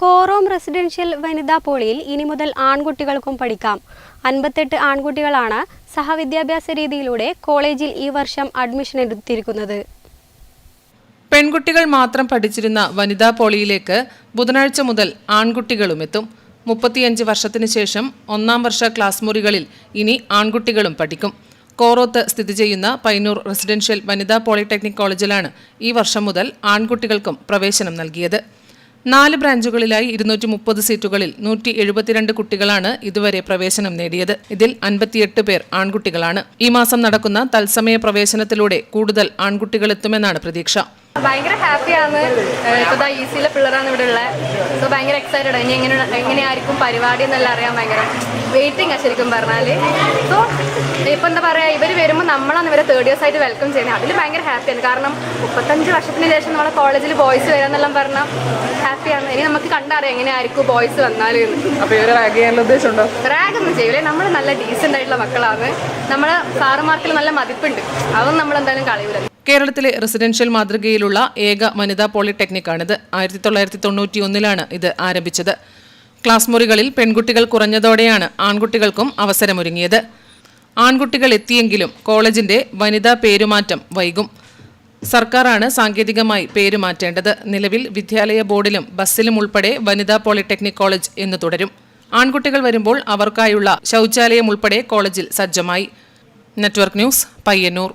Korom residential വനിതാ പോളിയിൽ ഇനി മുതൽ ആൺകുട്ടികൾക്കും പഠിക്കാം. 58 ആൺകുട്ടികളാണ് സഹവിദ്യാഭ്യാസ രീതിയിലൂടെ കോളേജിൽ ഈ വർഷം അഡ്മിഷൻ എടുത്തിരിക്കുന്നത്. പെൺകുട്ടികൾ മാത്രം പഠിച്ചിരുന്ന വനിതാ പോളിയിലേക്ക് ബുധനാഴ്ച മുതൽ ആൺകുട്ടികളും എത്തും. 35 വർഷത്തിന് ശേഷം ഒന്നാം വർഷ ക്ലാസ് മുറികളിൽ ഇനി ആൺകുട്ടികളും പഠിക്കും. കോറോത്ത് സ്ഥിതി ചെയ്യുന്ന പയ്യന്നൂർ റെസിഡൻഷ്യൽ വനിതാ പോളിടെക്നിക് കോളേജിലാണ് ഈ വർഷം മുതൽ ആൺകുട്ടികൾക്കും പ്രവേശനം നൽകിയത്. 4 ബ്രാഞ്ചുകളിലായി 230 സീറ്റുകളിൽ 172 കുട്ടികളാണ് ഇതുവരെ പ്രവേശനം നേടിയത്. ഇതിൽ 58 പേർ ആൺകുട്ടികളാണ്. ഈ മാസം നടക്കുന്ന തത്സമയ പ്രവേശനത്തിലൂടെ കൂടുതൽ ആൺകുട്ടികൾ എത്തുമെന്നാണ് പ്രതീക്ഷ. ഭയങ്കര ഹാപ്പിയാണ്. ഇപ്പോൾ ഈസിയിലെ പിള്ളേരാണ് ഇവിടെ ഉള്ളത്. സോ ഭയങ്കര എക്സൈറ്റഡ്. ഇനി എങ്ങനെയായിരിക്കും പരിപാടി എന്നെല്ലാം അറിയാൻ ഭയങ്കര വെയിറ്റിംഗ് ആണ് ശരിക്കും പറഞ്ഞാൽ. സോ ഇപ്പം എന്താ പറയുക, ഇവർ വരുമ്പോൾ നമ്മളാണ് ഇവരെ തേർഡ് ഇയേഴ്സ് ആയിട്ട് വെൽക്കം ചെയ്യുന്നത്. അതിൽ ഭയങ്കര ഹാപ്പിയാണ്. കാരണം 35 വർഷത്തിന് ശേഷം നമ്മളെ കോളേജിൽ ബോയ്സ് വരാമെന്നെല്ലാം പറഞ്ഞാൽ ഹാപ്പിയാണ്. ഇനി നമുക്ക് കണ്ടറിയാം എങ്ങനെയായിരിക്കും ബോയ്സ് വന്നാലും. റാഗ് ഒന്നും ചെയ്യില്ലേ, നമ്മൾ നല്ല ഡീസൻ്റ് ആയിട്ടുള്ള മക്കളാണ്. നമ്മൾ സാറുമാർക്കിൽ നല്ല മതിപ്പുണ്ട്. അതൊന്നും നമ്മൾ എന്തായാലും കളയൂല. കേരളത്തിലെ റെസിഡൻഷ്യൽ മാതൃകയിലുള്ള ഏക വനിതാ പോളിടെക്നിക്കാണിത്. 1991 ഇത് ആരംഭിച്ചത്. ക്ലാസ് മുറികളിൽ പെൺകുട്ടികൾ കുറഞ്ഞതോടെയാണ് ആൺകുട്ടികൾക്കും അവസരമൊരുങ്ങിയത്. ആൺകുട്ടികൾ എത്തിയെങ്കിലും കോളേജിന്റെ വനിതാ പേരുമാറ്റം വൈകും. സർക്കാരാണ് സാങ്കേതികമായി പേരുമാറ്റേണ്ടത്. നിലവിൽ വിദ്യാലയ ബോർഡിലും ബസ്സിലും ഉൾപ്പെടെ വനിതാ പോളിടെക്നിക് കോളേജ് എന്ന് തുടരും. ആൺകുട്ടികൾ വരുമ്പോൾ അവർക്കായുള്ള ശൗചാലയം ഉൾപ്പെടെ കോളേജിൽ സജ്ജമായി. Network news, Payyanur.